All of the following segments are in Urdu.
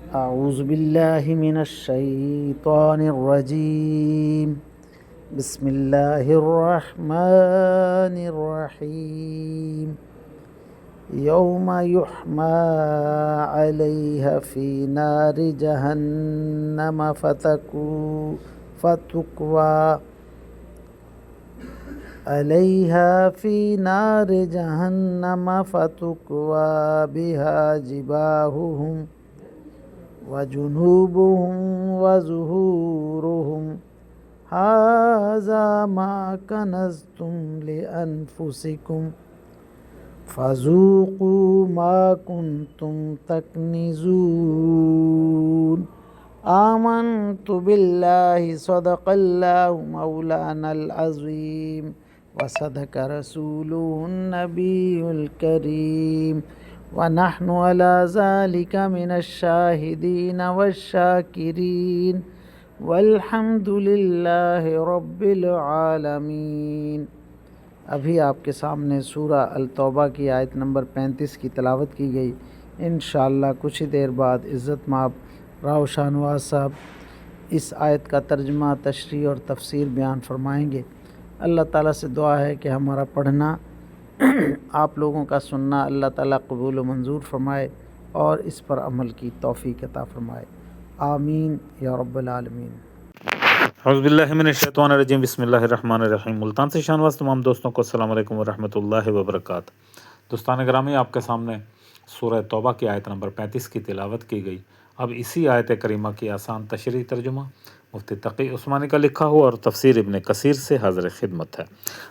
أعوذ بالله من الشيطان الرجيم. بسم الله الرحمن الرحيم. يوم يحمى عليها في نار جهنم فتكوى عليها في نار جهنم فتكوى بها جباههم وجنوبهم وظهورهم هذا ما كنزتم لأنفسكم فذوقوا ما كنتم تكنزون. آمنت بالله صدق الله مولانا العظيم وصدق رسوله النبي الكريم ونحن على ذلك من الشاهدين والشاكرين والحمد للہ رب العالمین۔ ابھی آپ کے سامنے سورہ التوبہ کی آیت نمبر 35 کی تلاوت کی گئی۔ انشاءاللہ کچھ ہی دیر بعد عزت مآب راؤ شاہنواز صاحب اس آیت کا ترجمہ، تشریح اور تفسیر بیان فرمائیں گے۔ اللہ تعالیٰ سے دعا ہے کہ ہمارا پڑھنا آپ لوگوں کا سننا اللہ تعالیٰ قبول و منظور فرمائے اور اس پر عمل کی توفیق عطا فرمائے، آمین یا رب العالمین۔ اعوذ باللہ من الشیطان الرجیم، بسم اللہ الرحمن الرحیم۔ ملتان سے شانواز تمام دوستوں کو السلام علیکم ورحمۃ اللہ وبرکاتہ۔ دوستان گرامی، آپ کے سامنے سورہ توبہ کی آیت نمبر 35 کی تلاوت کی گئی۔ اب اسی آیت کریمہ کی آسان تشریح ترجمہ مفتی تقی عثمانی کا لکھا ہوا اور تفسیر ابن کثیر سے حاضر خدمت ہے۔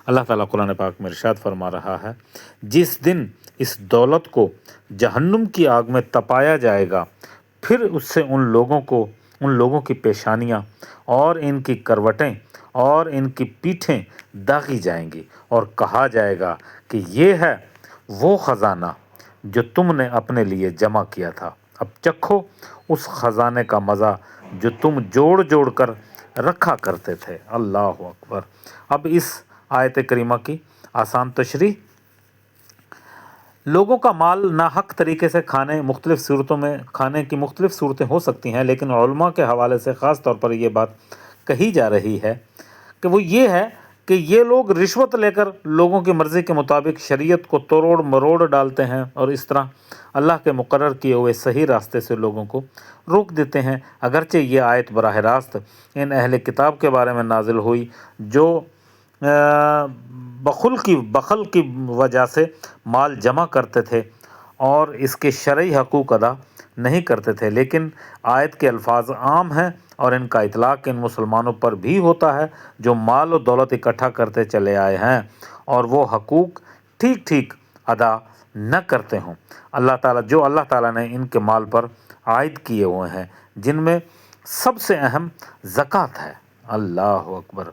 اللہ تعالیٰ قرآن پاک میں ارشاد فرما رہا ہے، جس دن اس دولت کو جہنم کی آگ میں تپایا جائے گا، پھر اس سے ان لوگوں کی پیشانیاں اور ان کی کروٹیں اور ان کی پیٹھیں داغی جائیں گی، اور کہا جائے گا کہ یہ ہے وہ خزانہ جو تم نے اپنے لیے جمع کیا تھا، اب چکھو اس خزانے کا مزہ جو تم جوڑ جوڑ کر رکھا کرتے تھے۔ اللہ اکبر۔ اب اس آیت کریمہ کی آسان تشریح۔ لوگوں کا مال ناحق طریقے سے کھانے کی مختلف صورتیں ہو سکتی ہیں، لیکن علماء کے حوالے سے خاص طور پر یہ بات کہی جا رہی ہے کہ وہ یہ ہے کہ یہ لوگ رشوت لے کر لوگوں کی مرضی کے مطابق شریعت کو توڑ مروڑ ڈالتے ہیں اور اس طرح اللہ کے مقرر کیے ہوئے صحیح راستے سے لوگوں کو روک دیتے ہیں۔ اگرچہ یہ آیت براہ راست ان اہل کتاب کے بارے میں نازل ہوئی جو بخل کی وجہ سے مال جمع کرتے تھے اور اس کے شرعی حقوق ادا نہیں کرتے تھے، لیکن آیت کے الفاظ عام ہیں اور ان کا اطلاق ان مسلمانوں پر بھی ہوتا ہے جو مال و دولت اکٹھا کرتے چلے آئے ہیں اور وہ حقوق ٹھیک ٹھیک ادا نہ کرتے ہوں۔ اللہ تعالیٰ نے ان کے مال پر عائد کیے ہوئے ہیں، جن میں سب سے اہم زکوٰۃ ہے۔ اللہ اکبر۔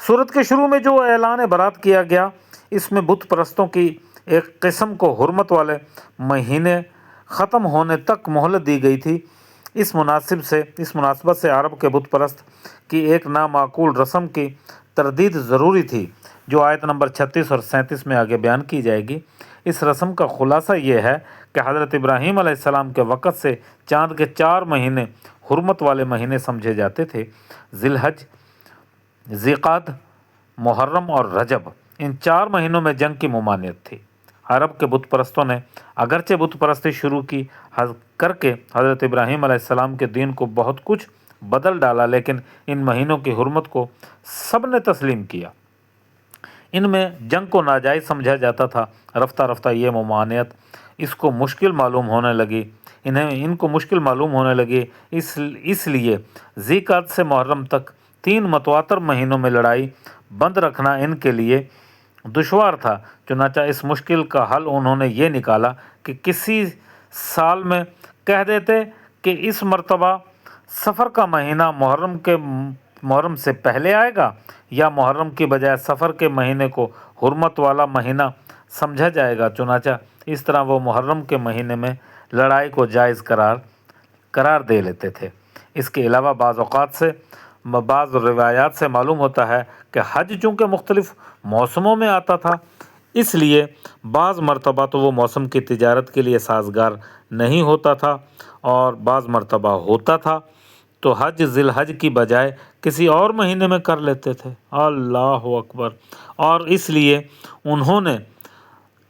سورت کے شروع میں جو اعلان برات کیا گیا، اس میں بت پرستوں کی ایک قسم کو حرمت والے مہینے ختم ہونے تک مہلت دی گئی تھی۔ اس مناسبت سے عرب کے بت پرست کی ایک نامعقول رسم کی تردید ضروری تھی، جو آیت نمبر 36 اور 37 میں آگے بیان کی جائے گی۔ اس رسم کا خلاصہ یہ ہے کہ حضرت ابراہیم علیہ السلام کے وقت سے چاند کے 4 مہینے حرمت والے مہینے سمجھے جاتے تھے۔ ذی الحج، ذی قعد، محرم اور رجب، ان 4 مہینوں میں جنگ کی ممانعت تھی۔ عرب کے بت پرستوں نے اگرچہ بت پرستی شروع کی کر کے حضرت ابراہیم علیہ السلام کے دین کو بہت کچھ بدل ڈالا، لیکن ان مہینوں کی حرمت کو سب نے تسلیم کیا۔ ان میں جنگ کو ناجائز سمجھا جاتا تھا۔ رفتہ رفتہ یہ ممانعت ان کو مشکل معلوم ہونے لگی۔ اس لیے ذی قعد سے محرم تک 3 متواتر مہینوں میں لڑائی بند رکھنا ان کے لیے دشوار تھا۔ چنانچہ اس مشکل کا حل انہوں نے یہ نکالا کہ کسی سال میں کہہ دیتے کہ اس مرتبہ سفر کا مہینہ محرم سے پہلے آئے گا، یا محرم کی بجائے سفر کے مہینے کو حرمت والا مہینہ سمجھا جائے گا۔ چنانچہ اس طرح وہ محرم کے مہینے میں لڑائی کو جائز قرار دے لیتے تھے۔ اس کے علاوہ بعض روایات سے معلوم ہوتا ہے کہ حج چونکہ مختلف موسموں میں آتا تھا، اس لیے بعض مرتبہ تو وہ موسم کی تجارت کے لیے سازگار نہیں ہوتا تھا، اور بعض مرتبہ ہوتا تھا تو حج ذی الحج کی بجائے کسی اور مہینے میں کر لیتے تھے۔ اللہ اکبر! اور اس لیے انہوں نے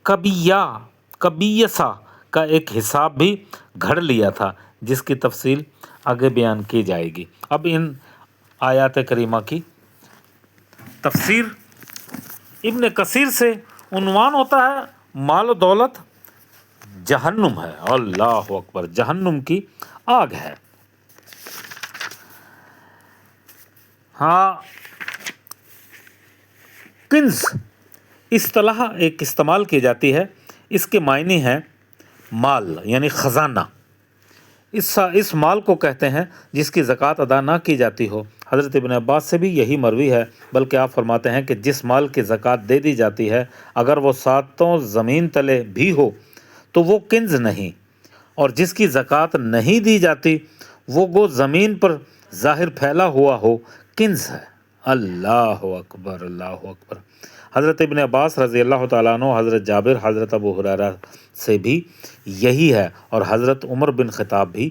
کبیسہ کا ایک حساب بھی گھڑ لیا تھا، جس کی تفصیل آگے بیان کی جائے گی۔ اب ان آیات کریمہ کی تفسیر ابن کثیر سے عنوان ہوتا ہے مال و دولت جہنم ہے۔ اللہ اکبر! جہنم کی آگ ہے۔ ہاں، کنز اصطلاح ایک استعمال کی جاتی ہے، اس کے معنی ہے مال یعنی خزانہ۔ اس مال کو کہتے ہیں جس کی زکوٰۃ ادا نہ کی جاتی ہو۔ حضرت ابن عباس سے بھی یہی مروی ہے، بلکہ آپ فرماتے ہیں کہ جس مال کی زکوٰۃ دے دی جاتی ہے اگر وہ 7 زمین تلے بھی ہو تو وہ کنز نہیں، اور جس کی زکوٰۃ نہیں دی جاتی وہ گو زمین پر ظاہر پھیلا ہوا ہو، کنز ہے۔ اللہ اکبر! اللہ اکبر! حضرت ابن عباس رضی اللہ تعالیٰ عنہ، حضرت جابر، حضرت ابو ہریرہ سے بھی یہی ہے، اور حضرت عمر بن خطاب بھی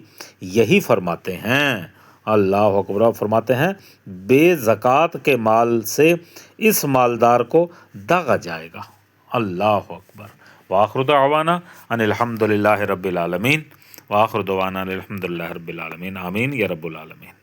یہی فرماتے ہیں۔ اللہ اکبر! فرماتے ہیں بے زکوٰۃ کے مال سے اس مالدار کو داغا جائے گا۔ اللہ اکبر! وآخر دعوانا ان الحمد للہ رب العالمین، وآخر دعوانا ان الحمد للہ رب العالمین، آمین یا رب العالمین۔